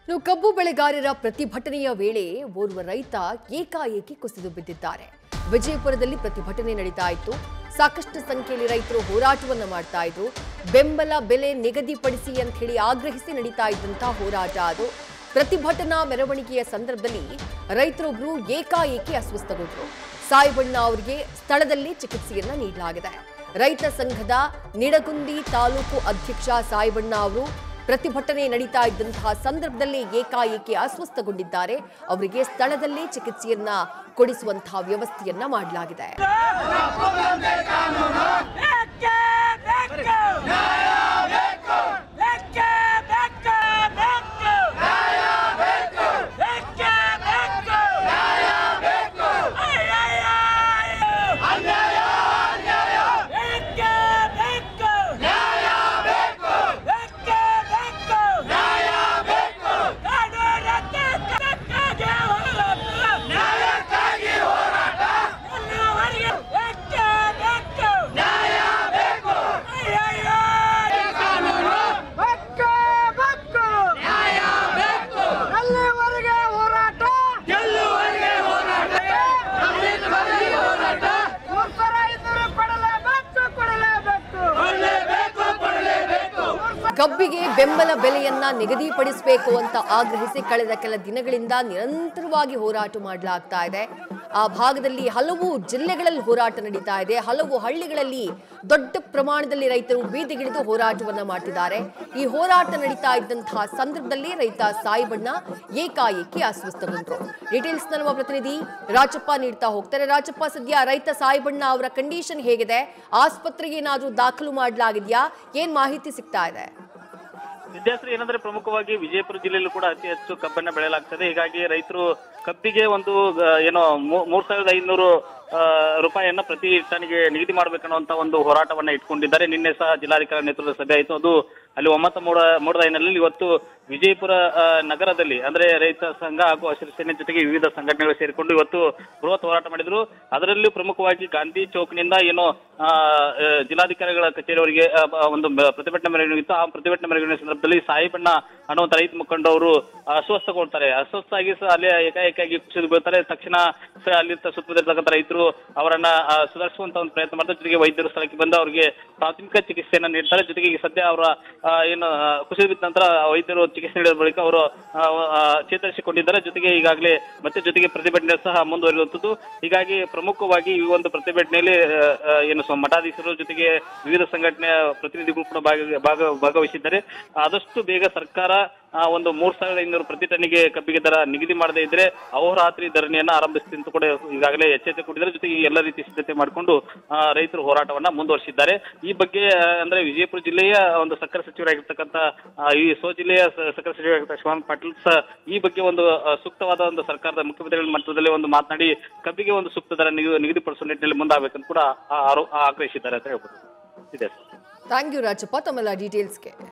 ಕಬ್ಬು ಬೆಳೆಗಾರರ ಪ್ರತಿಭಟನೆಯ ವೇಳೆ ಓರ್ವ ರೈತ ಏಕಾಏಕಿ ಕುಸಿದು ಬಿದ್ದಿದ್ದಾರೆ. ವಿಜಯಪುರದಲ್ಲಿ ಪ್ರತಿಭಟನೆ ನಡೀತಾ ಇತ್ತು. ಸಾಕಷ್ಟು ಸಂಖ್ಯೆಯಲ್ಲಿ ರೈತರು ಹೋರಾಟವನ್ನು ಮಾಡ್ತಾ ಇದ್ರು. ಬೆಂಬಲ ಬೆಲೆ ನಿಗದಿಪಡಿಸಿ ಅಂತ ಹೇಳಿ ಆಗ್ರಹಿಸಿ ನಡೀತಾ ಇದ್ದಂತಹ ಹೋರಾಟ ಅದು. ಪ್ರತಿಭಟನಾ ಮೆರವಣಿಗೆಯ ಸಂದರ್ಭದಲ್ಲಿ ರೈತರೊಬ್ಬರು ಏಕಾಏಕಿ ಅಸ್ವಸ್ಥಗೊಂಡರು. ಸಾಯಿಬಣ್ಣ ಅವರಿಗೆ ಸ್ಥಳದಲ್ಲಿ ಚಿಕಿತ್ಸೆಯನ್ನ ನೀಡಲಾಗಿದೆ. ರೈತ ಸಂಘದ ನಿಡಗುಂದಿ ತಾಲೂಕು ಅಧ್ಯಕ್ಷ ಸಾಯಿಬಣ್ಣ ಅವರು ಪ್ರತಿಭಟನೆ ನಡೀತಾ ಇದ್ದಂತಹ ಸಂದರ್ಭದಲ್ಲಿ ಏಕಾಏಕಿ ಅಸ್ವಸ್ಥಗೊಂಡಿದ್ದಾರೆ. ಅವರಿಗೆ ಸ್ಥಳದಲ್ಲೇ ಚಿಕಿತ್ಸೆಯನ್ನ ಕೊಡಿಸುವಂತಹ ವ್ಯವಸ್ಥೆಯನ್ನ ಮಾಡಲಾಗಿದೆ. ಕಬ್ಬಿಗೆ ಬೆಂಬಲ ಬೆಲೆಯನ್ನ ನಿಗದಿಪಡಿಸಬೇಕು ಅಂತ ಆಗ್ರಹಿಸಿ ಕಳೆದ ಕೆಲ ದಿನಗಳಿಂದ ನಿರಂತರವಾಗಿ ಹೋರಾಟ ಮಾಡಲಾಗ್ತಾ ಇದೆ. ಆ ಭಾಗದಲ್ಲಿ ಹಲವು ಜಿಲ್ಲೆಗಳಲ್ಲಿ ಹೋರಾಟ ನಡೀತಾ ಇದೆ. ಹಲವು ಹಳ್ಳಿಗಳಲ್ಲಿ ದೊಡ್ಡ ಪ್ರಮಾಣದಲ್ಲಿ ರೈತರು ಬೀದಿಗಿಳಿದು ಹೋರಾಟವನ್ನ ಮಾಡ್ತಿದ್ದಾರೆ. ಈ ಹೋರಾಟ ನಡೀತಾ ಇದ್ದಂತಹ ಸಂದರ್ಭದಲ್ಲಿ ರೈತ ಸಾಯಿಬಣ್ಣ ಏಕಾಏಕಿ ಅಸ್ವಸ್ಥಗೊಂಡ್ರು. ಡೀಟೇಲ್ಸ್ ನಮ್ಮ ಪ್ರತಿನಿಧಿ ರಾಜಪ್ಪ ನೀಡ್ತಾ ಹೋಗ್ತಾರೆ. ರಾಜಪ್ಪ, ಸದ್ಯ ರೈತ ಸಾಯಿಬಣ್ಣ ಅವರ ಕಂಡೀಷನ್ ಹೇಗಿದೆ? ಆಸ್ಪತ್ರೆಗೆ ಏನಾದ್ರೂ ದಾಖಲು ಮಾಡಲಾಗಿದೆಯಾ? ಏನ್ ಮಾಹಿತಿ ಸಿಗ್ತಾ ಇದೆ? ವಿದ್ಯಾಶ್ರೀ, ಏನಂದ್ರೆ ಪ್ರಮುಖವಾಗಿ ವಿಜಯಪುರ ಜಿಲ್ಲೆಯಲ್ಲೂ ಕೂಡ ಅತಿ ಹೆಚ್ಚು ಕಬ್ಬನ್ನ ಬೆಳೆಯಲಾಗ್ತದೆ. ಹೀಗಾಗಿ ರೈತರು ಕಬ್ಬಿಗೆ ಒಂದು 3500 ರೂಪಾಯಿಯನ್ನ ಪ್ರತಿ ಟನ್ಗೆ ನಿಗದಿ ಮಾಡಬೇಕನ್ನುವಂತ ಒಂದು ಹೋರಾಟವನ್ನ ಇಟ್ಕೊಂಡಿದ್ದಾರೆ. ನಿನ್ನೆ ಸಹ ಜಿಲ್ಲಾಧಿಕಾರಿ ನೇತೃತ್ವದ ಸಭೆ ಆಯಿತು. ಅದು ಅಲ್ಲಿ ಒಮ್ಮತ ಮೂಡದ ಹಿನ್ನೆಲೆಯಲ್ಲಿ ಇವತ್ತು ವಿಜಯಪುರ ನಗರದಲ್ಲಿ ಅಂದ್ರೆ ರೈತ ಸಂಘ ಹಾಗೂ ಹಸಿರು ಸೇನೆ ಜೊತೆಗೆ ವಿವಿಧ ಸಂಘಟನೆಗಳು ಸೇರಿಕೊಂಡು ಇವತ್ತು ಬೃಹತ್ ಹೋರಾಟ ಮಾಡಿದ್ರು. ಅದರಲ್ಲೂ ಪ್ರಮುಖವಾಗಿ ಗಾಂಧಿ ಚೌಕ್ನಿಂದ ಜಿಲ್ಲಾಧಿಕಾರಿಗಳ ಕಚೇರಿಯವರಿಗೆ ಒಂದು ಪ್ರತಿಭಟನೆ ಮೆರವಣಿಗೆ ಇತ್ತು. ಆ ಪ್ರತಿಭಟನೆ ಮೆರವಣಿಗೆ ಸಂದರ್ಭದಲ್ಲಿ ಸಾಯಿಬಣ್ಣ ಅನ್ನುವಂತ ರೈತ ಮುಖಂಡವರು ಅಸ್ವಸ್ಥಗೊಳ್ತಾರೆ. ಅಸ್ವಸ್ಥವಾಗಿ ಅಲ್ಲಿ ಏಕಾಏಕಾಗಿ ಕುಸಿದು ಬೀಳ್ತಾರೆ. ತಕ್ಷಣ ಅಲ್ಲಿ ಸುತ್ತಮುತ್ತಲಿರ್ತಕ್ಕಂಥ ರೈತರು ಅವರನ್ನ ಸುಧಾರಿಸುವಂತ ಒಂದು ಪ್ರಯತ್ನ ಮಾಡ್ತಾರೆ. ಜೊತೆಗೆ ವೈದ್ಯರು ಸ್ಥಳಕ್ಕೆ ಬಂದು ಅವರಿಗೆ ಪ್ರಾಥಮಿಕ ಚಿಕಿತ್ಸೆಯನ್ನ ನೀಡ್ತಾರೆ. ಜೊತೆಗೆ ಈಗ ಸದ್ಯ ಅವರ ಕುಸಿದು ಬಿದ್ದ ನಂತರ ವೈದ್ಯರು ಚಿಕಿತ್ಸೆ ನೀಡಿದ ಬಳಿಕ ಅವರು ಚೇತರಿಸಿಕೊಂಡಿದ್ದಾರೆ. ಜೊತೆಗೆ ಈಗಾಗಲೇ ಜೊತೆಗೆ ಪ್ರತಿಭಟನೆ ಸಹ ಮುಂದುವರಿಯುವಂಥದ್ದು. ಹೀಗಾಗಿ ಪ್ರಮುಖವಾಗಿ ಈ ಒಂದು ಪ್ರತಿಭಟನೆಯಲ್ಲಿ ಮಠಾಧೀಶರು ಜೊತೆಗೆ ವಿವಿಧ ಸಂಘಟನೆಯ ಪ್ರತಿನಿಧಿಗಳು ಕೂಡ ಭಾಗವಹಿಸಿದ್ದಾರೆ. ಆದಷ್ಟು ಬೇಗ ಸರ್ಕಾರ ಒಂದು 3500 ಪ್ರತಿ ಟನ್ನಿಗೆ ಕಬ್ಬಿಗೆ ದರ ನಿಗದಿ ಮಾಡದೇ ಇದ್ರೆ ಅಹೋರಾತ್ರಿ ಧರಣಿಯನ್ನ ಆರಂಭಿಸ್ತೀನಿ ಅಂತ ಕೂಡ ಈಗಾಗಲೇ ಎಚ್ಚರಿಕೆ ಕೊಟ್ಟಿದ್ದಾರೆ. ಜೊತೆಗೆ ಎಲ್ಲ ರೀತಿ ಸಿದ್ಧತೆ ಮಾಡಿಕೊಂಡು ರೈತರು ಹೋರಾಟವನ್ನ ಮುಂದುವರಿಸಿದ್ದಾರೆ. ಈ ಬಗ್ಗೆ ಅಂದ್ರೆ ವಿಜಯಪುರ ಜಿಲ್ಲೆಯ ಒಂದು ಸಕ್ಕರೆ ಸಚಿವರಾಗಿರ್ತಕ್ಕಂಥ ಈ ಜಿಲ್ಲೆಯ ಸಕ್ಕರೆ ಸಚಿವರಾಗಿರ್ತ ಶಿವಾನಂದ ಪಾಟೀಲ್ ಈ ಬಗ್ಗೆ ಒಂದು ಸೂಕ್ತವಾದ ಒಂದು ಸರ್ಕಾರದ ಮುಖ್ಯಮಂತ್ರಿಗಳ ಮಟ್ಟದಲ್ಲಿ ಒಂದು ಮಾತನಾಡಿ ಕಬ್ಬಿಗೆ ಒಂದು ಸೂಕ್ತ ದರ ನಿಗದಿಪಡಿಸುವ ನಿಟ್ಟಿನಲ್ಲಿ ಮುಂದಾಗಬೇಕಂತ ಕೂಡ ಆಗ್ರಹಿಸಿದ್ದಾರೆ ಅಂತ ಹೇಳ್ಬೋದು. ಇದೆ. ಥ್ಯಾಂಕ್ ಯು ರಾಜಪ್ಪ ತಮ್ಮೆಲ್ಲ ಡೀಟೇಲ್ಸ್ಗೆ.